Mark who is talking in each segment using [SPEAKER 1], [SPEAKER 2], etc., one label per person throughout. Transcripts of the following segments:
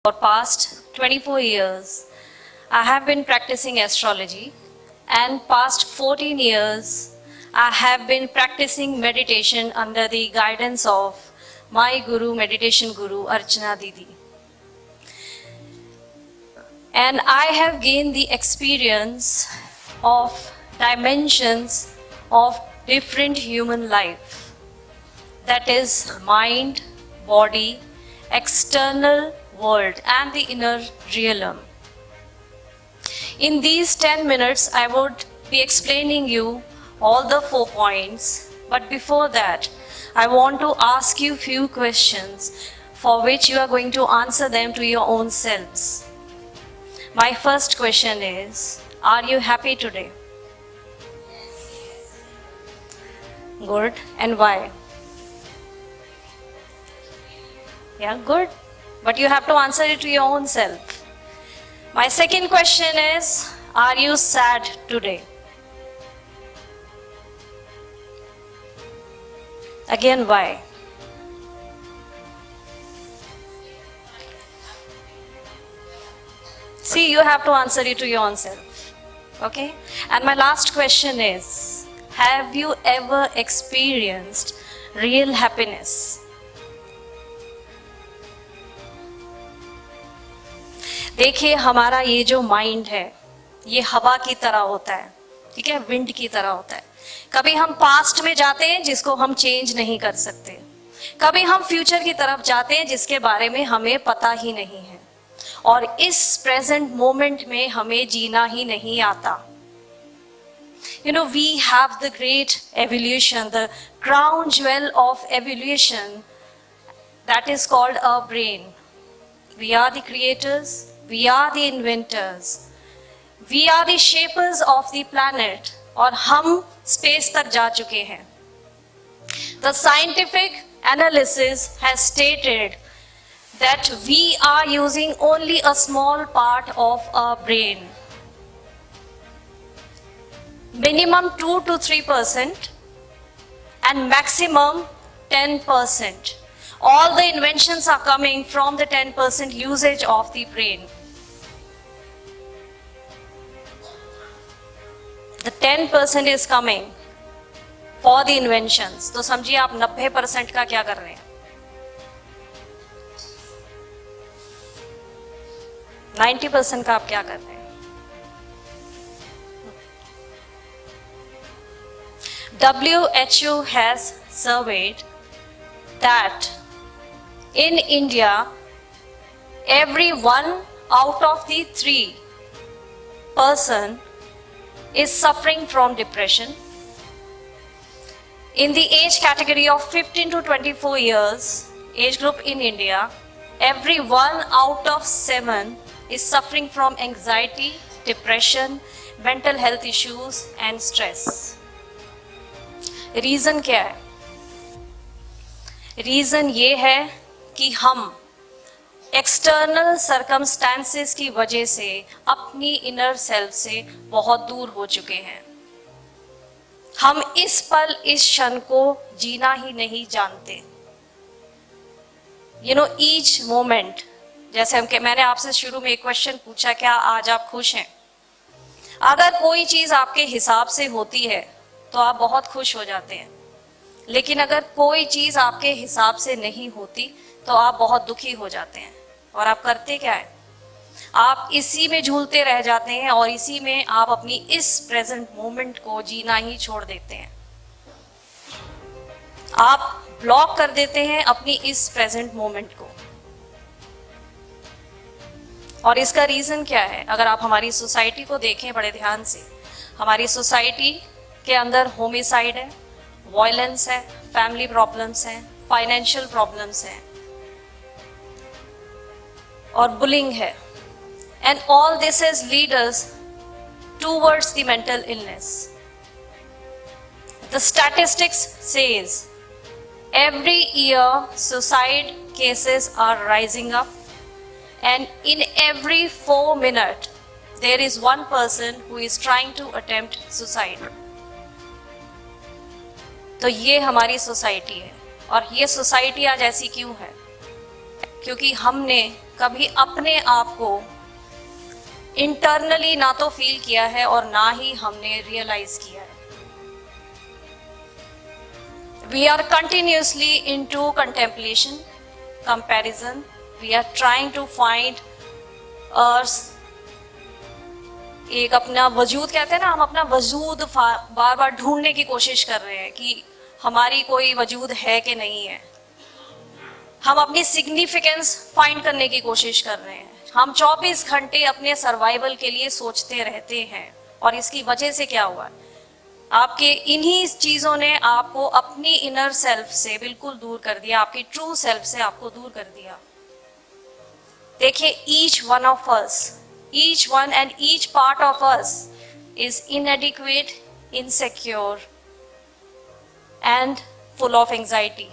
[SPEAKER 1] For past 24 years, I have been practicing astrology, and past 14 years, I have been practicing meditation under the guidance of my guru, meditation guru, Archana Didi. And I have gained the experience of dimensions of different human life. That is mind, body, external world and the inner realm. In these 10 minutes, I would be explaining you all the 4 points. But before that, I want to ask you few questions for which you are going to answer them to your own selves. My first question is, are you happy today? Good. And why? Yeah, good. But you have to answer it to your own self. My second question is, are you sad today? Again, why? See, you have to answer it to your own self. Okay? And my last question is, have you ever experienced real happiness? देखिए, हमारा ये जो mind है, ये हवा की तरह होता है, ठीक है, विंड की तरह होता है. कभी हम पास्ट में जाते हैं जिसको हम चेंज नहीं कर सकते, कभी हम फ्यूचर की तरफ जाते हैं जिसके बारे में हमें पता ही नहीं है, और इस प्रेजेंट मोमेंट में हमें जीना ही नहीं आता. You know, we have the great evolution, the crown jewel of evolution, that is called our brain. We are the creators. We are the inventors. We are the shapers of the planet. और हम space तक जा चुके हैं. The scientific analysis has stated that we are using only a small part of our brain. Minimum 2 to 3% and maximum 10%. All the inventions are coming from the 10% usage of the brain. The 10% is coming for the inventions. तो समझिए आप 90% का क्या कर रहे हैं? 90% का आप क्या कर रहे हैं? WHO has surveyed that in India, every 1 out of the 3 person is suffering from depression. In the age category of 15 to 24 years, age group in India, every 1 out of 7 is suffering from anxiety, depression, mental health issues and stress. Reason क्या है? Reason ये है कि हम external circumstances की वजह से अपनी इनर सेल्फ से बहुत दूर हो चुके हैं. हम इस पल, इस क्षण को जीना ही नहीं जानते. यू नो, ईच मोमेंट, जैसे मैंने आपसे शुरू में एक क्वेश्चन पूछा, क्या आज आप खुश हैं? अगर कोई चीज़ आपके हिसाब से होती है तो आप बहुत खुश हो जाते हैं, लेकिन अगर कोई चीज़ आपके हिसाब से नहीं होती तो आप बहुत दुखी हो जाते हैं. और आप करते क्या है? आप इसी में झूलते रह जाते हैं और इसी में आप अपनी इस प्रेजेंट मोमेंट को जीना ही छोड़ देते हैं. आप ब्लॉक कर देते हैं अपनी इस प्रेजेंट मोमेंट को. और इसका रीज़न क्या है? अगर आप हमारी सोसाइटी को देखें बड़े ध्यान से, हमारी सोसाइटी के अंदर होमिसाइड है, वायलेंस है, फैमिली प्रॉब्लम्स हैं, फाइनेंशियल प्रॉब्लम्स हैं और बुलिंग है. And all this has lead us towards the mental illness. The statistics says every year suicide cases are rising up, and in every 4 minutes there is one person who is trying to attempt suicide. तो ये हमारी society है. और ये society आज ऐसी क्यों है? क्योंकि हमने कभी अपने आप को इंटरनली ना तो फील किया है और ना ही हमने रियलाइज किया है। We are continuously into contemplation, comparison. We are trying to find us एक अपना वजूद, कहते हैं ना, हम अपना वजूद बार बार ढूंढने की कोशिश कर रहे हैं कि हमारी कोई वजूद है कि नहीं है। हम अपनी सिग्निफिकेंस फाइंड करने की कोशिश कर रहे हैं। हम 24 घंटे अपने सर्वाइवल के लिए सोचते रहते हैं और इसकी वजह से क्या हुआ, आपके इन्हीं चीजों ने आपको अपनी इनर सेल्फ से बिल्कुल दूर कर दिया, आपकी ट्रू सेल्फ से आपको दूर कर दिया। देखिए, each one of us, each one and each part of us is inadequate, insecure and full of anxiety.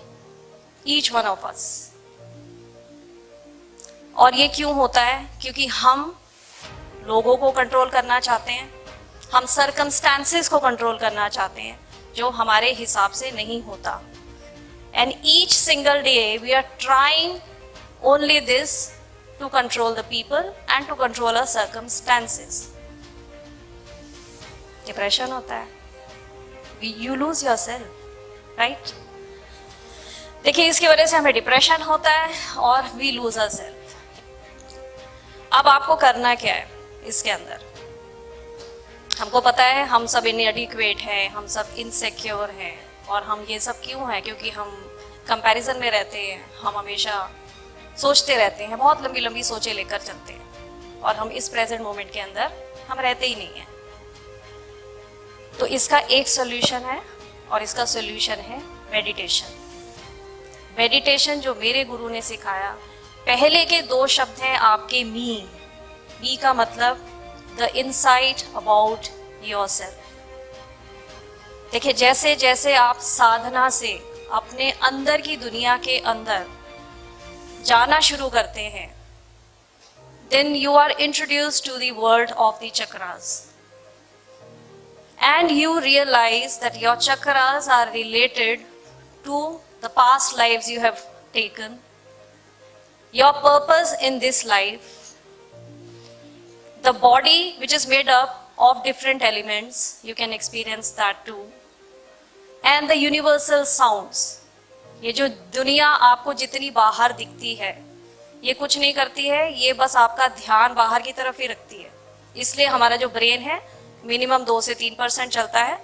[SPEAKER 1] Each one of us. और ये क्यों होता है? क्योंकि हम लोगों को कंट्रोल करना चाहते हैं, हम सर्कमस्टांसेस को कंट्रोल करना चाहते हैं जो हमारे हिसाब से नहीं होता। And each single day we are trying only this to control the people and to control our circumstances. Depression होता है, you lose yourself, right? देखिए, इसकी वजह से हमें डिप्रेशन होता है और we lose ourselves. अब आपको करना क्या है इसके अंदर? हमको पता है हम सब inadequate हैं, हम सब insecure हैं, और हम ये सब क्यों है? क्योंकि हम कंपैरिजन में रहते हैं, हम हमेशा सोचते रहते हैं, बहुत लंबी लंबी सोचें लेकर चलते हैं और हम इस प्रेजेंट मोमेंट के अंदर हम रहते ही नहीं हैं। तो इसका एक सोल्यूशन है और इसका सोल्यूशन है मेडिटेशन। मेडिटेशन जो मेरे गुरु ने सिखाया, पहले के 2 शब्द हैं आपके मी का मतलब द इनसाइट अबाउट योरसेल्फ। देखिए, जैसे जैसे आप साधना से अपने अंदर की दुनिया के अंदर जाना शुरू करते हैं, then you are introduced to the world of the chakras and you realize that your chakras are related to the past lives you have taken, your purpose in this life, the body which is made up of different elements, you can experience that too, and the universal sounds. ये जो दुनिया आपको जितनी बाहर दिखती है, ये कुछ नहीं करती है, ये बस आपका ध्यान बाहर की तरफ ही रखती है। इसलिए हमारा जो ब्रेन है मिनिमम 2 से 3% चलता है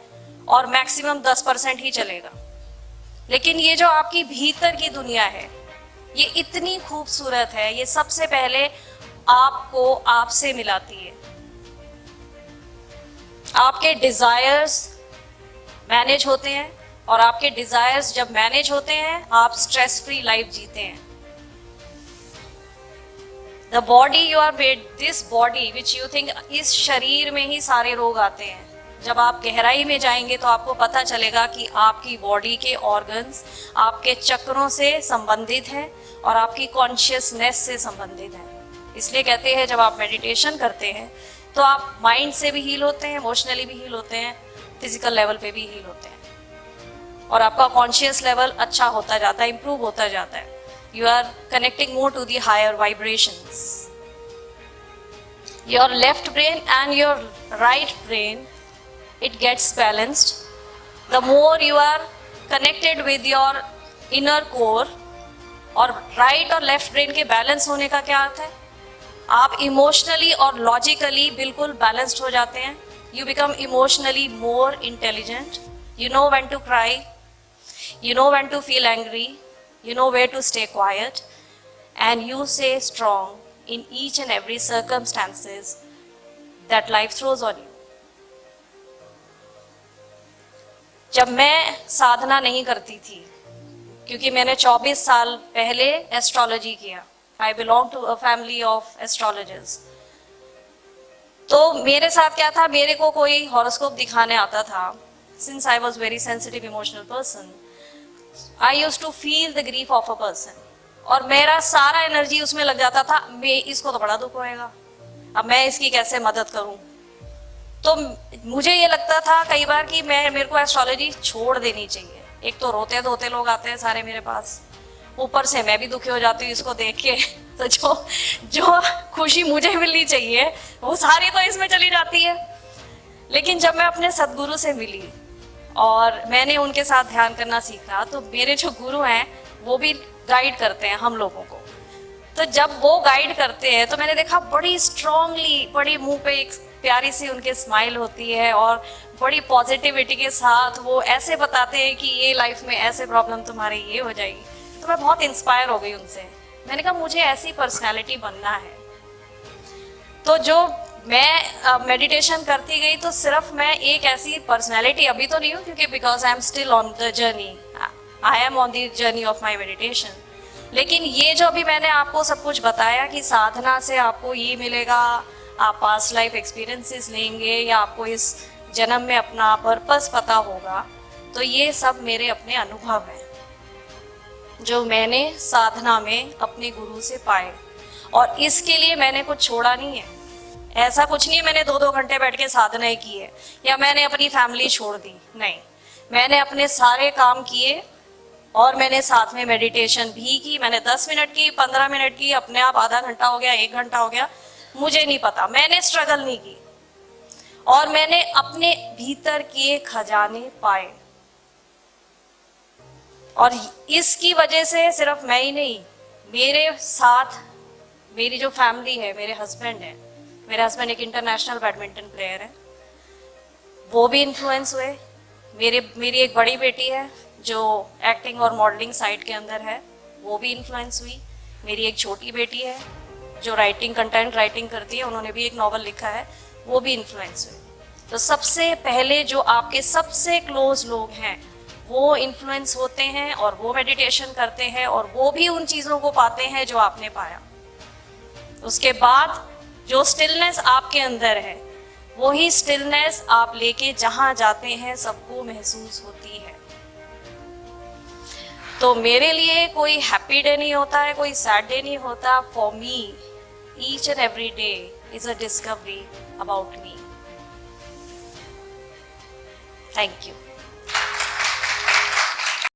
[SPEAKER 1] और मैक्सिमम 10% ही चलेगा। लेकिन ये जो आपकी भीतर की दुनिया है, ये इतनी खूबसूरत है, ये सबसे पहले आपको आपसे मिलाती है। आपके डिजायर्स मैनेज होते हैं और आपके डिजायर्स जब मैनेज होते हैं, आप स्ट्रेस फ्री लाइफ जीते हैं। The body you are made, this body which you think, इस शरीर में ही सारे रोग आते हैं। जब आप गहराई में जाएंगे तो आपको पता चलेगा कि आपकी बॉडी के ऑर्गन्स आपके चक्रों से संबंधित हैं और आपकी कॉन्शियसनेस से संबंधित हैं। इसलिए कहते हैं जब आप मेडिटेशन करते हैं तो आप माइंड से भी हील होते हैं, इमोशनली भी हील होते हैं, फिजिकल लेवल पे भी हील होते हैं और आपका कॉन्शियस लेवल अच्छा होता जाता है, इंप्रूव होता जाता है। You are connecting more to the higher vibrations. Your left brain and your right brain, it gets balanced the more you are connected with your inner core. और राइट और left brain के balance होने का क्या अर्थ है? आप emotionally और logically बिल्कुल बैलेंस्ड हो जाते हैं। You become emotionally more intelligent, you know when to cry, you know when to feel angry, you know where to stay quiet, and you stay strong in each and every circumstances that life throws on you. जब मैं साधना नहीं करती थी, क्योंकि मैंने 24 साल पहले astrology किया, I belong to a family of astrologers, तो मेरे साथ क्या था, मेरे को कोई हॉरोस्कोप दिखाने आता था। Since I was very sensitive, emotional person, I used to feel the grief of a person. और मेरा सारा एनर्जी उसमें लग जाता था, मैं इसको तो बड़ा दुख होएगा, अब मैं इसकी कैसे मदद करूं। तो मुझे ये लगता था कई बार कि मेरे को एस्ट्रोलॉजी छोड़ देनी चाहिए। एक तो रोते धोते लोग आते हैं सारे मेरे पास, ऊपर से मैं भी दुखी हो जाती हूँ इसको देख के। तो जो जो खुशी मुझे मिलनी चाहिए वो सारी तो इसमें चली जाती है। लेकिन जब मैं अपने सदगुरु से मिली और मैंने उनके साथ ध्यान करना सीखा, तो मेरे जो गुरु हैं वो भी गाइड करते हैं हम लोगों को। तो जब वो गाइड करते हैं तो मैंने देखा बड़ी स्ट्रांगली, बड़ी मुंह पे एक प्यारी सी उनके स्माइल होती है और बड़ी पॉजिटिविटी के साथ वो ऐसे बताते हैं कि ये लाइफ में ऐसे प्रॉब्लम तुम्हारी ये हो जाएगी। तो मैं बहुत इंस्पायर हो गई उनसे। मैंने कहा मुझे ऐसी पर्सनैलिटी बनना है। तो जो मैं मेडिटेशन करती गई तो सिर्फ मैं एक ऐसी पर्सनैलिटी अभी तो नहीं हूँ, क्योंकि because I am still on the journey, I am on the journey of my meditation. लेकिन ये जो अभी मैंने आपको सब कुछ बताया कि साधना से आपको ये मिलेगा, आप पास्ट लाइफ एक्सपीरियंसेस लेंगे या आपको इस जन्म में अपना पर्पस पता होगा, तो ये सब मेरे अपने अनुभव हैं जो मैंने साधना में अपने गुरु से पाए। और इसके लिए मैंने कुछ छोड़ा नहीं है। ऐसा कुछ नहीं है मैंने 2-2 घंटे बैठ के साधनाएं की है या मैंने अपनी फैमिली छोड़ दी, नहीं। मैंने अपने सारे काम किए और मैंने साथ में मेडिटेशन भी की। मैंने 10 मिनट की, 15 मिनट की, अपने आप आधा घंटा हो गया, 1 घंटा हो गया, मुझे नहीं पता। मैंने स्ट्रगल नहीं की और मैंने अपने भीतर के खजाने पाए। और इसकी वजह से सिर्फ मैं ही नहीं, मेरे साथ मेरी जो फैमिली है, मेरे हस्बैंड है, मेरे हस्बैंड एक इंटरनेशनल बैडमिंटन प्लेयर है, वो भी इन्फ्लुएंस हुए। मेरी एक बड़ी बेटी है जो एक्टिंग और मॉडलिंग साइड के अंदर है, वो भी इन्फ्लुएंस हुई। मेरी एक छोटी बेटी है जो राइटिंग, कंटेंट राइटिंग करती है, उन्होंने भी एक नॉवल लिखा है, वो भी इन्फ्लुएंस हुई। तो सबसे पहले जो आपके सबसे क्लोज लोग हैं वो इन्फ्लुएंस होते हैं और वो मेडिटेशन करते हैं और वो भी उन चीज़ों को पाते हैं जो आपने पाया। उसके बाद जो स्टिलनेस आपके अंदर है वही स्टिलनेस आप लेके जहां जाते हैं सबको महसूस होती है। तो मेरे लिए कोई हैप्पी डे नहीं होता है, कोई सैड डे नहीं होता। For me each and every day is a discovery about me. Thank you.